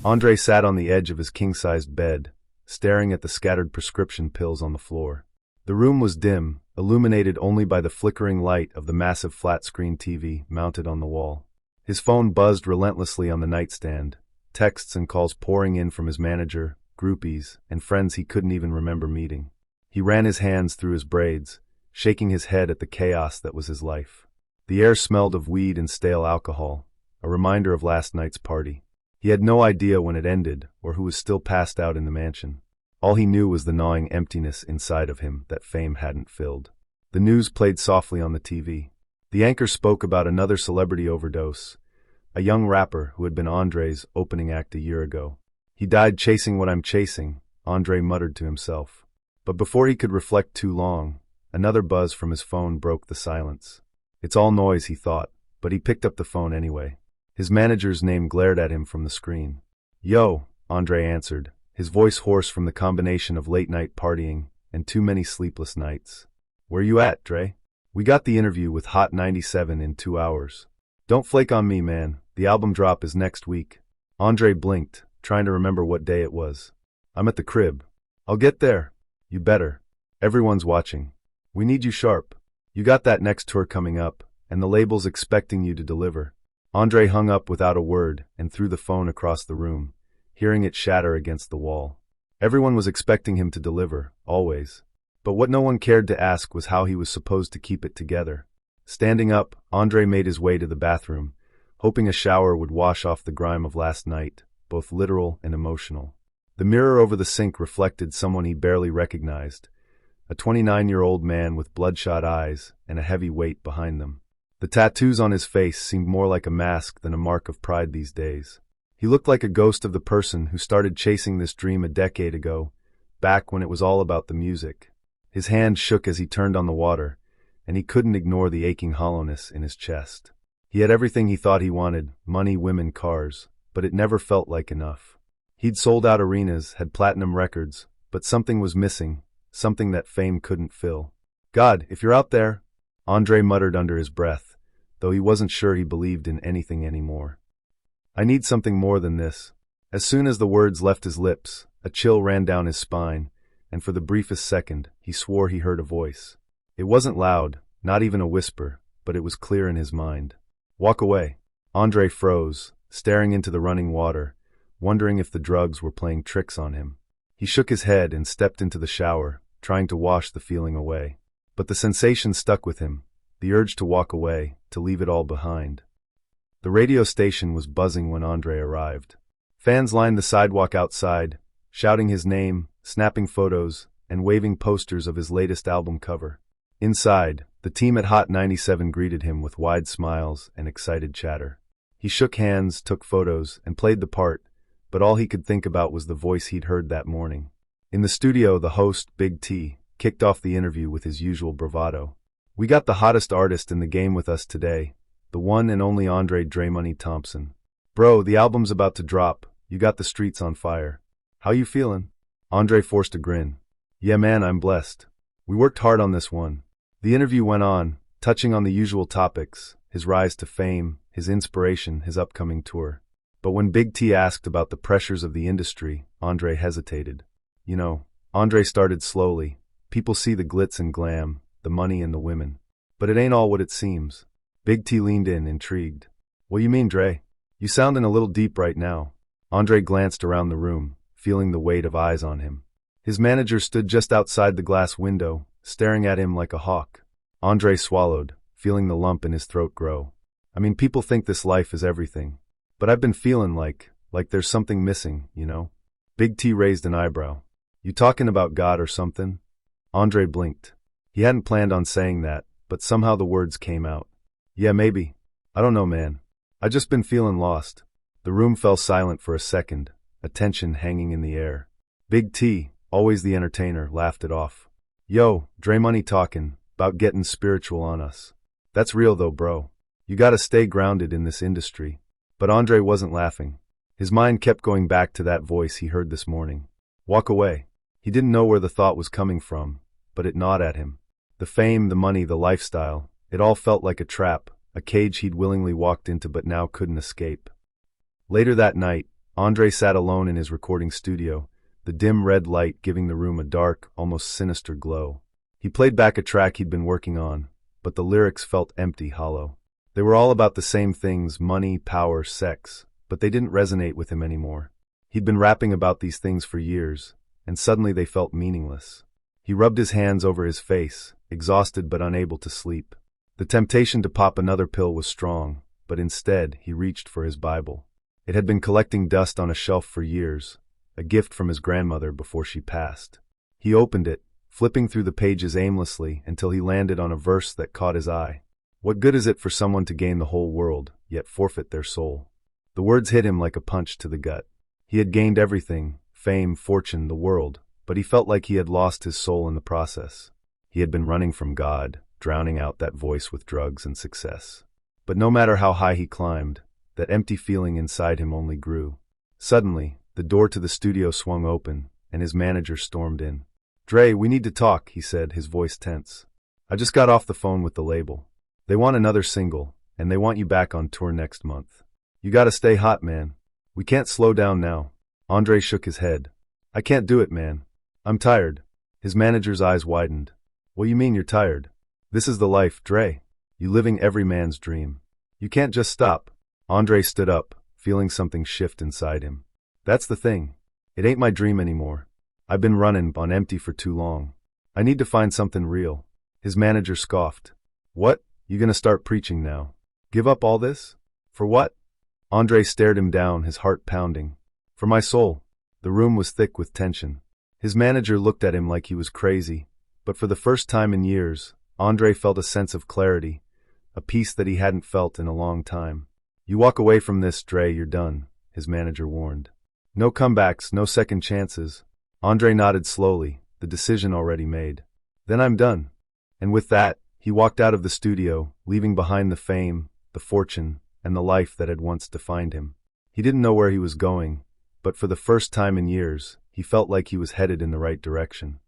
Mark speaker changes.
Speaker 1: Andre sat on the edge of his king-sized bed, staring at the scattered prescription pills on the floor. The room was dim, illuminated only by the flickering light of the massive flat-screen TV mounted on the wall. His phone buzzed relentlessly on the nightstand, texts and calls pouring in from his manager, groupies, and friends he couldn't even remember meeting. He ran his hands through his braids, shaking his head at the chaos that was his life. The air smelled of weed and stale alcohol, a reminder of last night's party. He had no idea when it ended or who was still passed out in the mansion. All he knew was the gnawing emptiness inside of him that fame hadn't filled. The news played softly on the TV. The anchor spoke about another celebrity overdose, a young rapper who had been Andre's opening act a year ago. "He died chasing what I'm chasing," Andre muttered to himself. But before he could reflect too long, another buzz from his phone broke the silence. It's all noise, he thought, but he picked up the phone anyway. His manager's name glared at him from the screen. "Yo," Andre answered, his voice hoarse from the combination of late-night partying and too many sleepless nights. "Where you at, Dre? We got the interview with Hot 97 in 2 hours. Don't flake on me, man. The album drop is next week." Andre blinked, trying to remember what day it was. "I'm at the crib. I'll get there." "You better. Everyone's watching. We need you sharp. You got that next tour coming up, and the label's expecting you to deliver." Andre hung up without a word and threw the phone across the room, hearing it shatter against the wall. Everyone was expecting him to deliver, always. But what no one cared to ask was how he was supposed to keep it together. Standing up, Andre made his way to the bathroom, hoping a shower would wash off the grime of last night, both literal and emotional. The mirror over the sink reflected someone he barely recognized, a 29-year-old man with bloodshot eyes and a heavy weight behind them. The tattoos on his face seemed more like a mask than a mark of pride these days. He looked like a ghost of the person who started chasing this dream a decade ago, back when it was all about the music. His hand shook as he turned on the water, and he couldn't ignore the aching hollowness in his chest. He had everything he thought he wanted, money, women, cars, but it never felt like enough. He'd sold out arenas, had platinum records, but something was missing, something that fame couldn't fill. "God, if you're out there," Andre muttered under his breath, though he wasn't sure he believed in anything anymore. "I need something more than this." As soon as the words left his lips, a chill ran down his spine, and for the briefest second, he swore he heard a voice. It wasn't loud, not even a whisper, but it was clear in his mind. "Walk away." Andre froze, staring into the running water, wondering if the drugs were playing tricks on him. He shook his head and stepped into the shower, trying to wash the feeling away. But the sensation stuck with him, the urge to walk away, to leave it all behind. The radio station was buzzing when Andre arrived. Fans lined the sidewalk outside, shouting his name, snapping photos, and waving posters of his latest album cover. Inside, the team at Hot 97 greeted him with wide smiles and excited chatter. He shook hands, took photos, and played the part, but all he could think about was the voice he'd heard that morning. In the studio, the host, Big T, kicked off the interview with his usual bravado. "We got the hottest artist in the game with us today, the one and only Andre Dre-Money Thompson. Bro, the album's about to drop. You got the streets on fire. How you feeling?" Andre forced a grin. "Yeah man, I'm blessed. We worked hard on this one." The interview went on, touching on the usual topics, his rise to fame, his inspiration, his upcoming tour. But when Big T asked about the pressures of the industry, Andre hesitated. "You know," Andre started slowly, "people see the glitz and glam, the money and the women. But it ain't all what it seems." Big T leaned in, intrigued. "What you mean, Dre? You soundin' a little deep right now." Andre glanced around the room, feeling the weight of eyes on him. His manager stood just outside the glass window, staring at him like a hawk. Andre swallowed, feeling the lump in his throat grow. "I mean, people think this life is everything. But I've been feeling like there's something missing, you know?" Big T raised an eyebrow. "You talking about God or something?" Andre blinked. He hadn't planned on saying that, but somehow the words came out. "Yeah, maybe. I don't know, man. I just been feeling lost." The room fell silent for a second, a tension hanging in the air. Big T, always the entertainer, laughed it off. "Yo, Dre-Money talking, about getting spiritual on us. That's real though, bro. You gotta stay grounded in this industry." But Andre wasn't laughing. His mind kept going back to that voice he heard this morning. Walk away. He didn't know where the thought was coming from, but it gnawed at him. The fame, the money, the lifestyle, it all felt like a trap, a cage he'd willingly walked into but now couldn't escape. Later that night, Andre sat alone in his recording studio, the dim red light giving the room a dark, almost sinister glow. He played back a track he'd been working on, but the lyrics felt empty, hollow. They were all about the same things: money, power, sex, but they didn't resonate with him anymore. He'd been rapping about these things for years, and suddenly they felt meaningless. He rubbed his hands over his face, exhausted but unable to sleep. The temptation to pop another pill was strong, but instead he reached for his Bible. It had been collecting dust on a shelf for years, a gift from his grandmother before she passed. He opened it, flipping through the pages aimlessly until he landed on a verse that caught his eye. What good is it for someone to gain the whole world, yet forfeit their soul? The words hit him like a punch to the gut. He had gained everything: fame, fortune, the world, but he felt like he had lost his soul in the process. He had been running from God, drowning out that voice with drugs and success. But no matter how high he climbed, that empty feeling inside him only grew. Suddenly, the door to the studio swung open, and his manager stormed in. "Dre, we need to talk," he said, his voice tense. "I just got off the phone with the label. They want another single, and they want you back on tour next month. You gotta stay hot, man. We can't slow down now." Andre shook his head. "I can't do it, man. I'm tired." His manager's eyes widened. "What you mean you're tired? This is the life, Dre. You living every man's dream. You can't just stop." Andre stood up, feeling something shift inside him. "That's the thing. It ain't my dream anymore. I've been running on empty for too long. I need to find something real." His manager scoffed. "What? You gonna start preaching now? Give up all this? For what?" Andre stared him down, his heart pounding. "For my soul." The room was thick with tension. His manager looked at him like he was crazy, but for the first time in years, Andre felt a sense of clarity, a peace that he hadn't felt in a long time. "You walk away from this, Dre, you're done," his manager warned. "No comebacks, no second chances." Andre nodded slowly, the decision already made. "Then I'm done." And with that, he walked out of the studio, leaving behind the fame, the fortune, and the life that had once defined him. He didn't know where he was going, but for the first time in years, he felt like he was headed in the right direction.